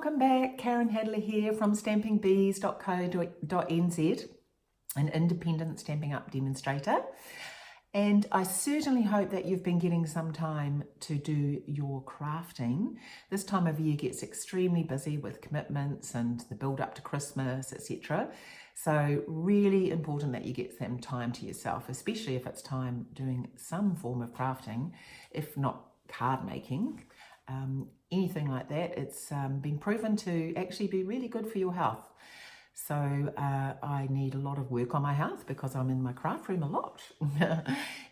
welcome back. Karen Hadley here from stampingbees.co.nz, an independent Stampin' Up demonstrator. And I certainly hope that you've been getting some time to do your crafting. This time of year gets extremely busy with commitments and the build up to Christmas, etc. So really important that you get some time to yourself, especially if it's time doing some form of crafting, if not card making. Anything like that. It's been proven to actually be really good for your health. So I need a lot of work on my health because I'm in my craft room a lot.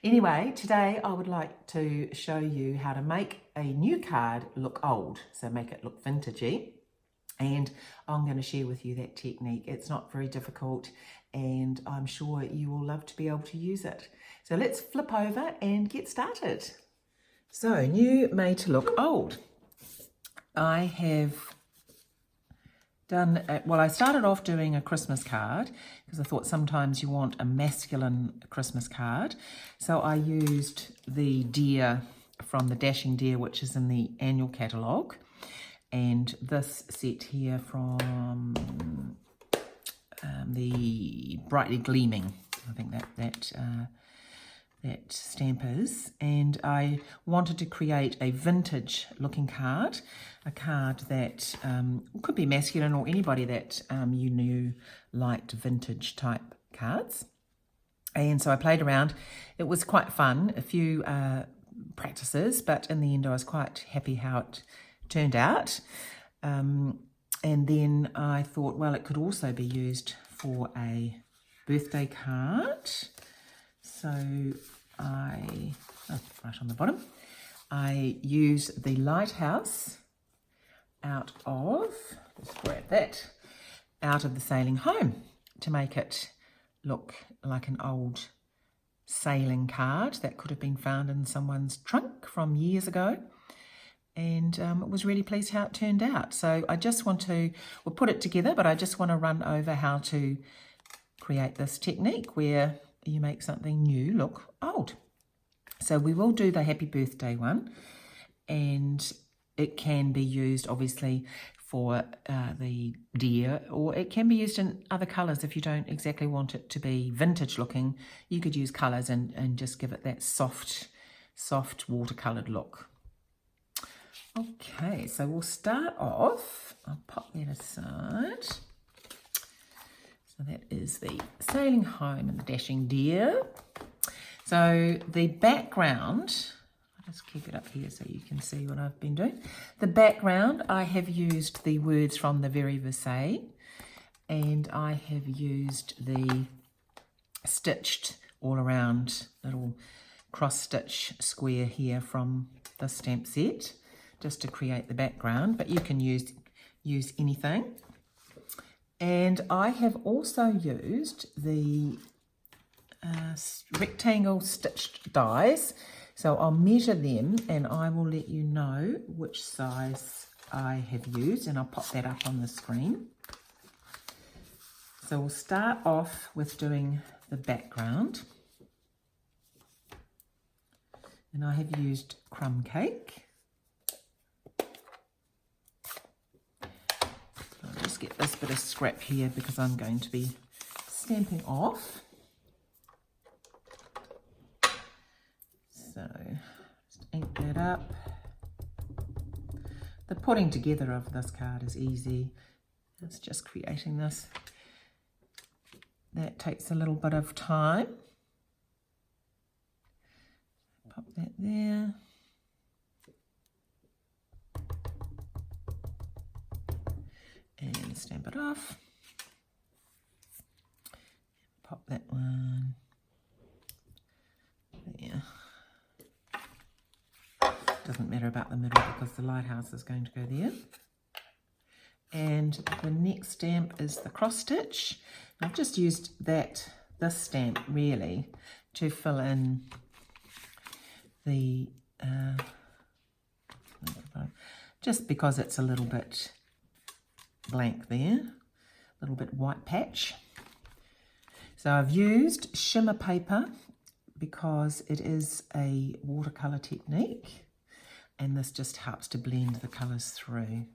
Anyway, today I would like to show you how to make a new card look old, so make it look vintagey. And I'm going to share with you that technique. It's not very difficult and I'm sure you will love to be able to use it. So let's flip over and get started. So, new made to look old. I have done, I started off doing a Christmas card because I thought sometimes you want a masculine Christmas card. So I used the deer from the Dashing Deer, which is in the annual catalogue. And this set here from the Brightly Gleaming, I think that stamp is. And I wanted to create a vintage looking card, a card that could be masculine or anybody that you knew liked vintage type cards. And so I played around. It was quite fun, a few practices, but in the end I was quite happy how it turned out. And then I thought, well, it could also be used for a birthday card. So right on the bottom, I use the lighthouse out of the Sailing Home to make it look like an old sailing card that could have been found in someone's trunk from years ago. And was really pleased how it turned out. So I just want to, we'll put it together, but I just want to run over how to create this technique where you make something new look old. So we will do the happy birthday one, and it can be used obviously for the deer, or it can be used in other colours if you don't exactly want it to be vintage looking. You could use colours and just give it that soft watercoloured look. Okay, so we'll start off, I'll pop that aside. So that is the Sailing Home and the Dashing Deer. So the background, I'll just keep it up here so you can see what I've been doing. The background, I have used the words from the Very Versailles, and I have used the stitched all around little cross stitch square here from the stamp set, just to create the background, but you can use anything. And I have also used the rectangle stitched dies, so I'll measure them and I will let you know which size I have used, and I'll pop that up on the screen. So we'll start off with doing the background, and I have used crumb cake. I'll just get this bit of scrap here because I'm going to be stamping off. So just ink that up. The putting together of this card is easy. It's just creating this. That takes a little bit of time. Pop that there. And stamp it off. Pop that one there. Doesn't matter about the middle because the lighthouse is going to go there. And the next stamp is the cross stitch. I've just used this stamp really to fill in the just because it's a little bit blank there, a little bit white patch. So I've used shimmer paper because it is a watercolour technique, and this just helps to blend the colours through.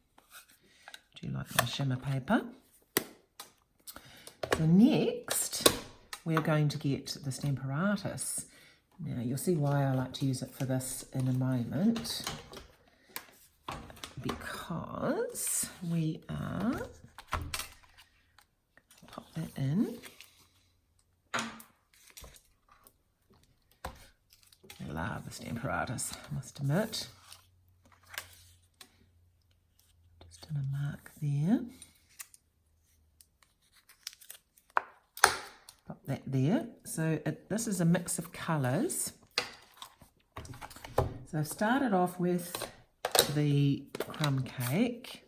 Do you like my shimmer paper? So next, we're going to get the Stamparatus. Now, you'll see why I like to use it for this in a moment. Because we are, pop that in. I love the Stamparatus, I must admit. Just in a mark there. Pop that there. So this is a mix of colours. So I've started off with the crumb cake,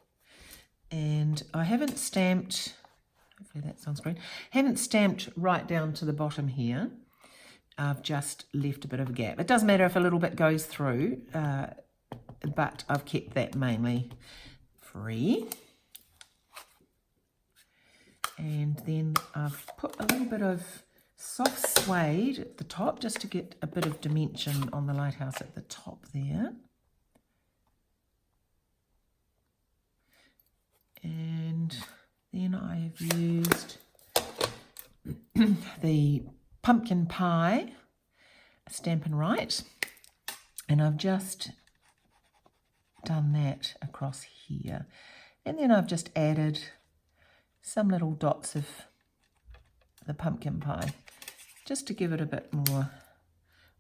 and I haven't stamped, hopefully that's on screen, haven't stamped right down to the bottom here. I've just left a bit of a gap. It doesn't matter if a little bit goes through, but I've kept that mainly free. And then I've put a little bit of soft suede at the top just to get a bit of dimension on the lighthouse at the top there. And then I have used the pumpkin pie Stampin' Right, and I've just done that across here. And then I've just added some little dots of the pumpkin pie just to give it a bit more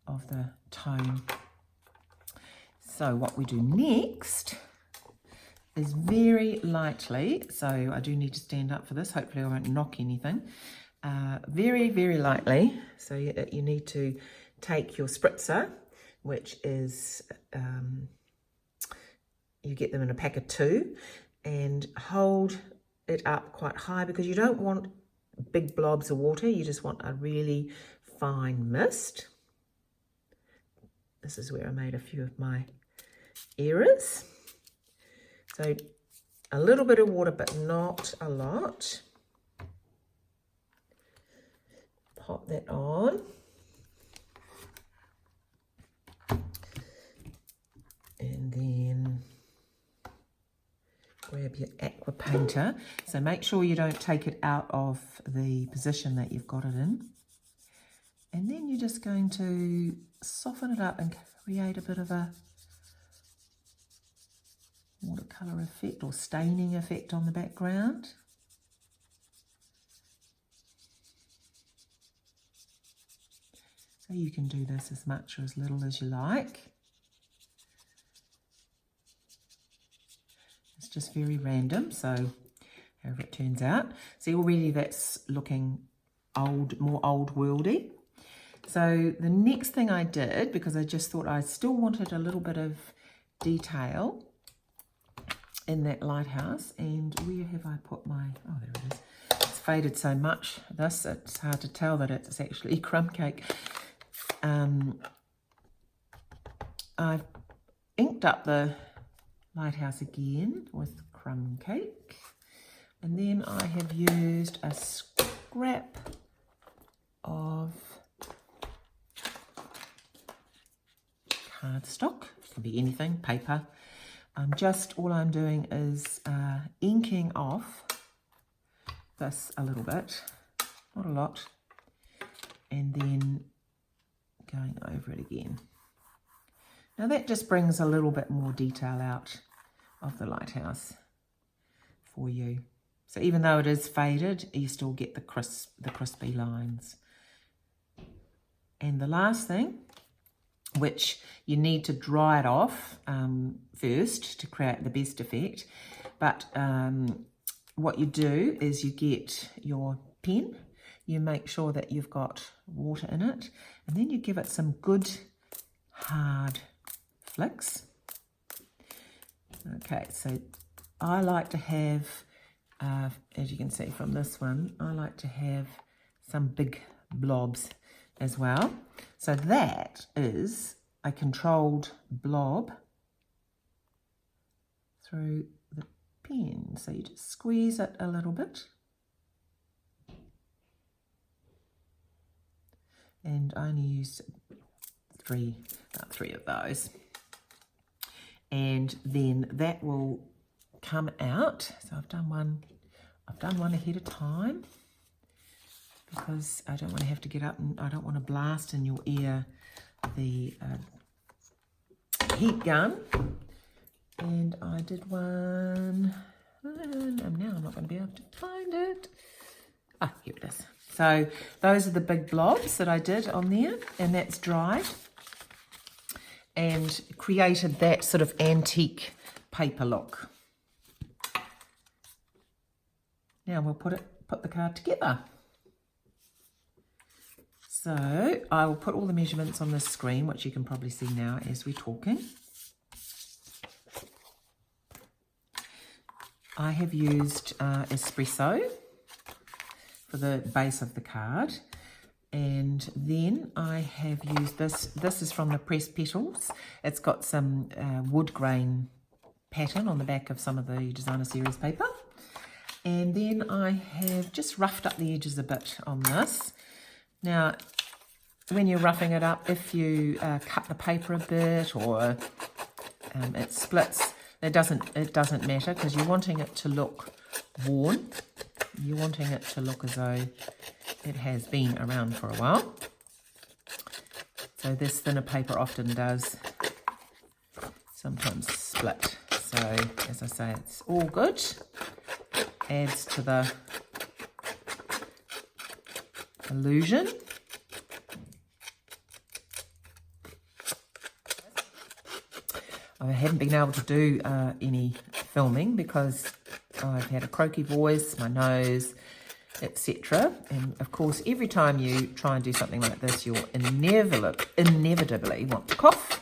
of the tone. So what we do next is very lightly, so I do need to stand up for this, hopefully I won't knock anything. Very, very lightly, so you need to take your spritzer, which is, you get them in a pack of 2, and hold it up quite high because you don't want big blobs of water, you just want a really fine mist. This is where I made a few of my errors. So a little bit of water, but not a lot. Pop that on. And then grab your aqua painter. So make sure you don't take it out of the position that you've got it in. And then you're just going to soften it up and create a bit of a watercolour effect or staining effect on the background. So you can do this as much or as little as you like. It's just very random, so however it turns out. See, already that's looking old, more old worldy. So the next thing I did, because I just thought I still wanted a little bit of detail in that lighthouse, and where have I put my, oh there it is. It's faded so much, it's hard to tell that it's actually crumb cake. I've inked up the lighthouse again with crumb cake, and then I have used a scrap of cardstock, can be anything, paper. All I'm doing is inking off this a little bit, not a lot, and then going over it again. Now that just brings a little bit more detail out of the lighthouse for you. So even though it is faded, you still get the crispy lines. And the last thing, which you need to dry it off first to create the best effect, but what you do is you get your pen, you make sure that you've got water in it, and then you give it some good hard flicks. Okay, so I like to have, as you can see from this one, I like to have some big blobs as well. So that is a controlled blob through the pen. So you just squeeze it a little bit. And I only use about three of those. And then that will come out. So I've done one ahead of time because I don't want to have to get up and I don't want to blast in your ear the heat gun. And I did one, and now I'm not going to be able to find it. Ah, here it is. So those are the big blobs that I did on there, and that's dried and created that sort of antique paper look. Now we'll put the card together. So I will put all the measurements on this screen, which you can probably see now as we're talking. I have used espresso for the base of the card, and then I have used this. This is from the Pressed Petals. It's got some wood grain pattern on the back of some of the Designer Series paper, and then I have just roughed up the edges a bit on this. Now, when you're roughing it up, if you cut the paper a bit or it splits, it doesn't matter, because you're wanting it to look worn. You're wanting it to look as though it has been around for a while. So this thinner paper often does sometimes split. So as I say, it's all good. Adds to the illusion. I haven't been able to do any filming because I've had a croaky voice, my nose, etc. And of course, every time you try and do something like this, you'll inevitably want to cough.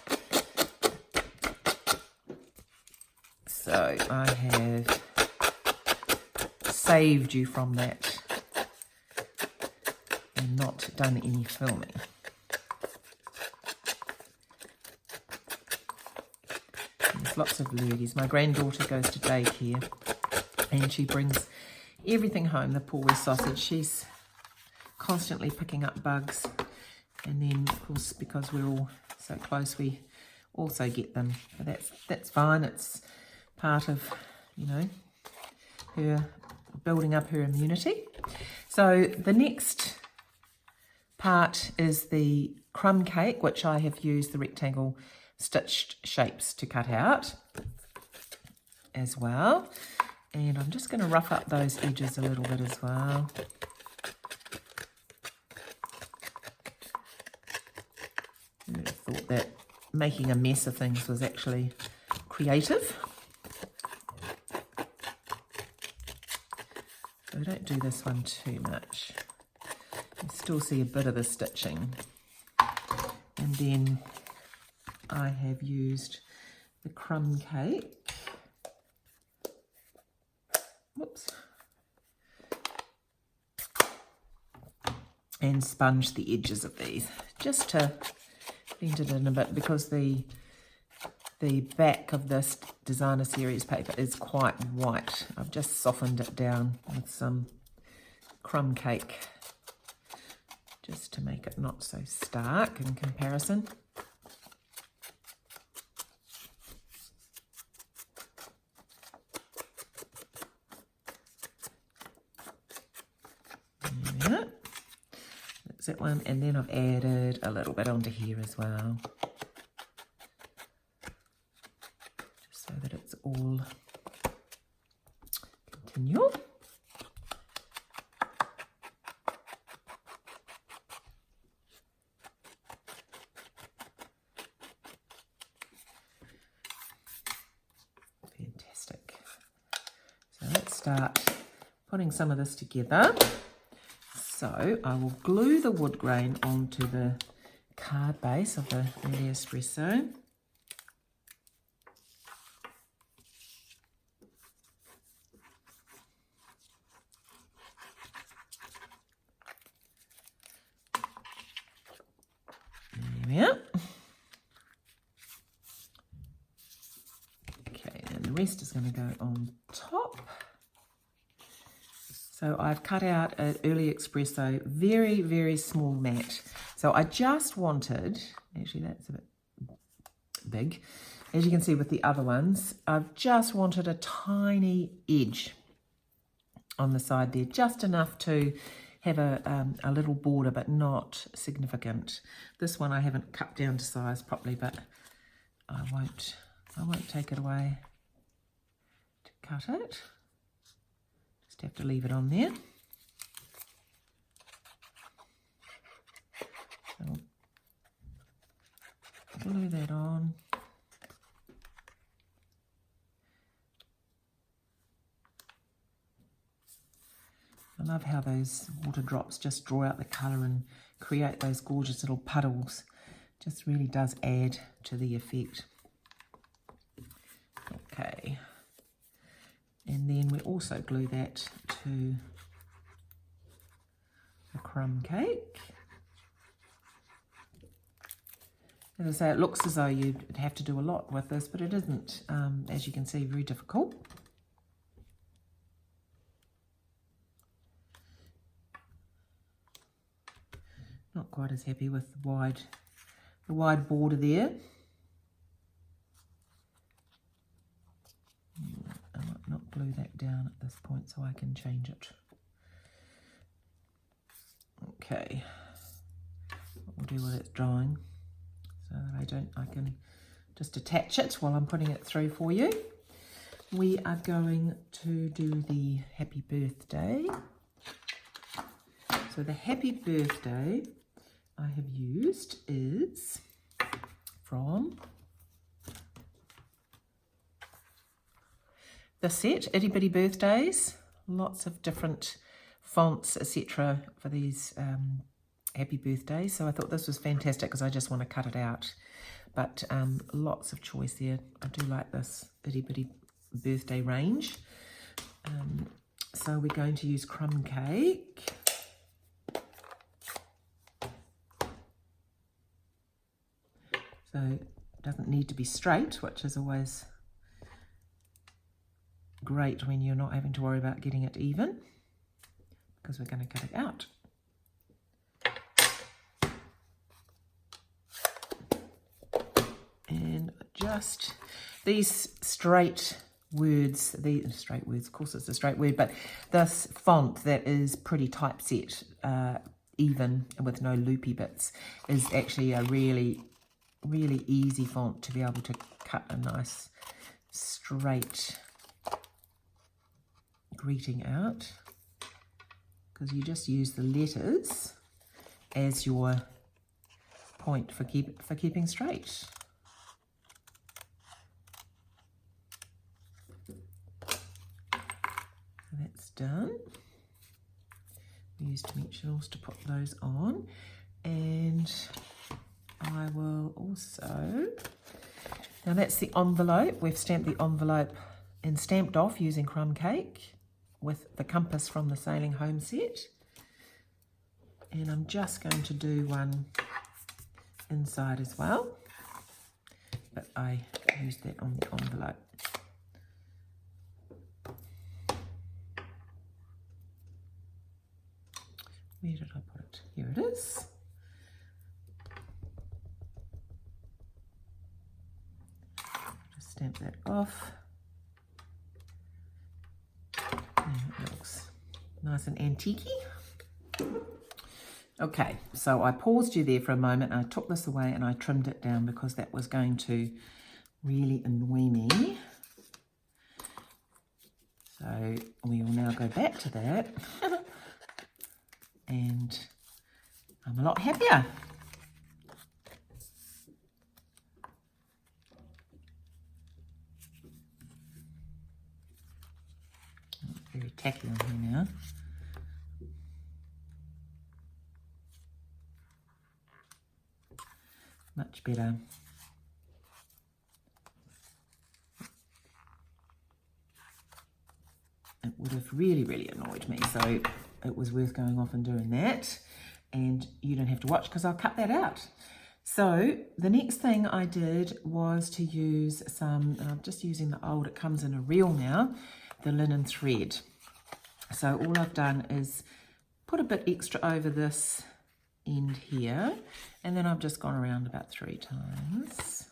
So I have saved you from that and not done any filming. There's lots of lurgies. My granddaughter goes to daycare and she brings everything home, the poor wee sausage. She's constantly picking up bugs, and then of course because we're all so close we also get them. But that's fine. It's part of, you know, her building up her immunity. So the next part is the crumb cake, which I have used the rectangle stitched shapes to cut out as well. And I'm just going to rough up those edges a little bit as well. I thought that making a mess of things was actually creative. So I don't do this one too much. You still see a bit of the stitching. And then I have used the crumb cake. Whoops. And sponge the edges of these just to blend it in a bit, because the back of this Designer Series paper is quite white. I've just softened it down with some crumb cake just to make it not so stark in comparison. That's that one, and then I've added a little bit onto here as well, just so that it's all continual. Fantastic. So let's start putting some of this together. So I will glue the wood grain onto the card base of the Ready Espresso. There we are. Okay, and the rest is going to go on top. So I've cut out an Early Espresso, very, very small mat. So I just wanted, actually that's a big. As you can see with the other ones, I've just wanted a tiny edge on the side there, just enough to have a little border, but not significant. This one I haven't cut down to size properly, but I won't take it away to cut it. Just have to leave it on there. So glue that on. I love how those water drops just draw out the colour and create those gorgeous little puddles. Just really does add to the effect. Okay. And then we also glue that to the crumb cake. As I say, it looks as though you'd have to do a lot with this, but it isn't, as you can see, very difficult. Not quite as happy with the wide border there. I might not glue that down at this point so I can change it. Okay, what we'll do while it's drying, so that I can just attach it while I'm putting it through for you. We are going to do the happy birthday. So the happy birthday I have used is from the set, Itty Bitty Birthdays. Lots of different fonts, etc. for these happy birthdays. So I thought this was fantastic because I just want to cut it out. But lots of choice there. I do like this Itty Bitty Birthday range. So we're going to use crumb cake. So it doesn't need to be straight, which is always great when you're not having to worry about getting it even, because we're going to cut it out. And just these straight words, of course it's a straight word, but this font that is pretty typeset, even with no loopy bits, is actually a really easy font to be able to cut a nice straight greeting out, because you just use the letters as your point for keeping straight. So that's done. We use dimensionals to put those on, and I will also, now that's the envelope. We've stamped the envelope and stamped off using crumb cake with the compass from the Sailing Home set. And I'm just going to do one inside as well, but I used that on the envelope. Where did I put it? Here it is. Stamp that off. And it looks nice and antique-y. Okay, so I paused you there for a moment and I took this away and I trimmed it down because that was going to really annoy me. So we will now go back to that and I'm a lot happier. Very tacky on here now. Much better. It would have really annoyed me, so it was worth going off and doing that. And you don't have to watch because I'll cut that out. So the next thing I did was to use some, and I'm just using the old, it comes in a reel now, the linen thread. So all I've done is put a bit extra over this end here, and then I've just gone around about 3 times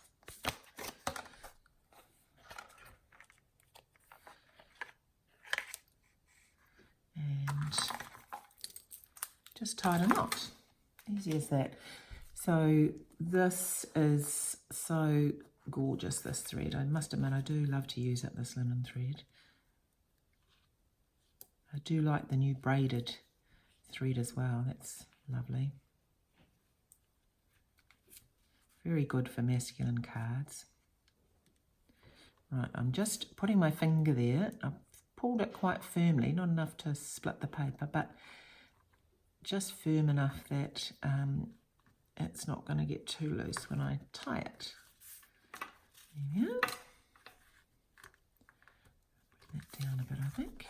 just tied a knot. Easy as that. So this is so gorgeous, this thread. I must admit, I do love to use it, this linen thread. I do like the new braided thread as well. That's lovely. Very good for masculine cards. Right, I'm just putting my finger there. I've pulled it quite firmly, not enough to split the paper, but just firm enough that it's not going to get too loose when I tie it. There we go. Bring that down a bit, I think.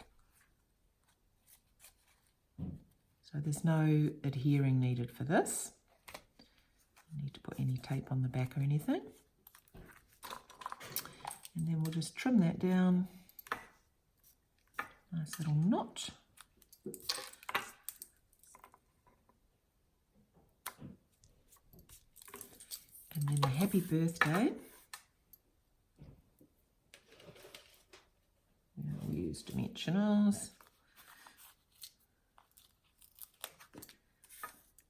So there's no adhering needed for this. Don't need to put any tape on the back or anything. And then we'll just trim that down. Nice little knot. And then the happy birthday. We'll use dimensionals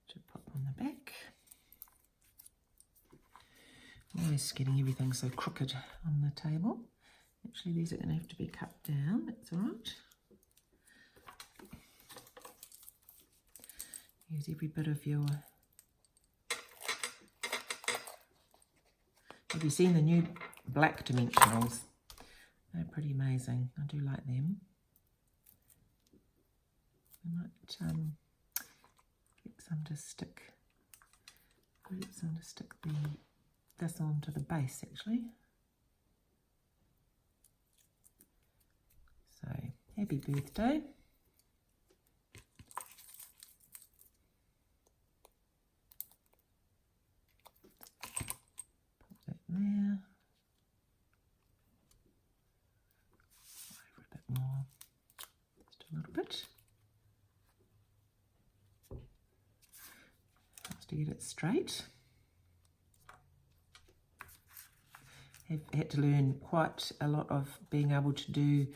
to put on the back. Always getting everything so crooked on the table. Actually, these are going to have to be cut down. That's all right. Use every bit of your... Have you seen the new black dimensionals? They're pretty amazing. I do like them. I might get some to stick. Get some to stick this onto the base actually. So happy birthday. Put that there. Over a bit more. Just a little bit. Just to get it straight. I've had to learn quite a lot of being able to do,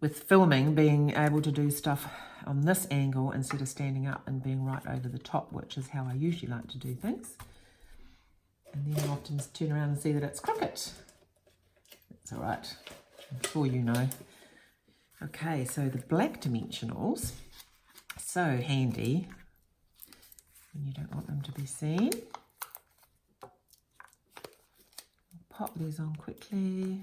with filming, being able to do stuff on this angle instead of standing up and being right over the top, which is how I usually like to do things. And then I often turn around and see that it's crooked. That's all right, I'm sure you know. Okay, so the black dimensionals, so handy when you don't want them to be seen. Pop these on quickly.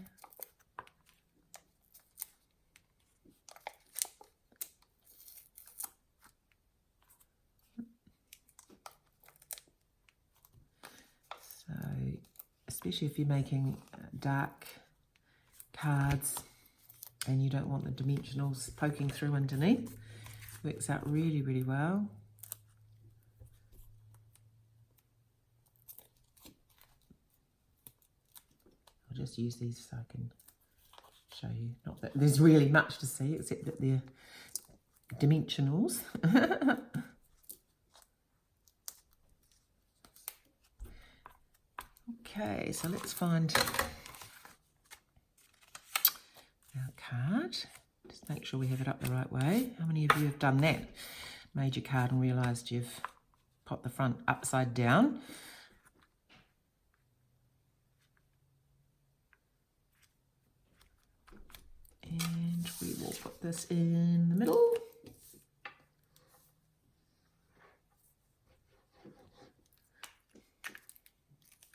So, especially if you're making dark cards and you don't want the dimensionals poking through underneath, works out really, really well. Just use these so I can show you. Not that there's really much to see except that they're dimensionals. Okay, so let's find our card. Just make sure we have it up the right way. How many of you have done that? Made your card and realised you've popped the front upside down? And we will put this in the middle.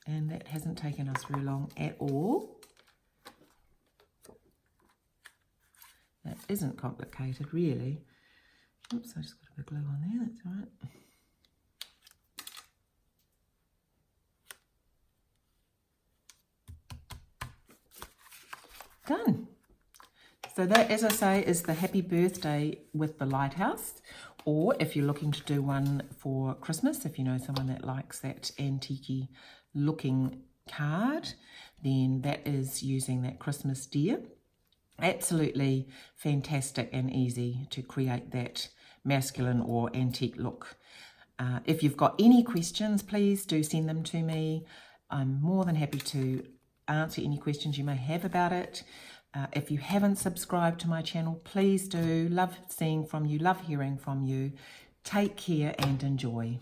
And that hasn't taken us very long at all. That isn't complicated, really. Oops, I just got a bit of glue on there, that's all right. Done. So that, as I say, is the happy birthday with the lighthouse. Or if you're looking to do one for Christmas, if you know someone that likes that antique looking card, then that is using that Christmas deer. Absolutely fantastic and easy to create that masculine or antique look. If you've got any questions, please do send them to me. I'm more than happy to answer any questions you may have about it. If you haven't subscribed to my channel, please do. Love seeing from you, love hearing from you. Take care and enjoy.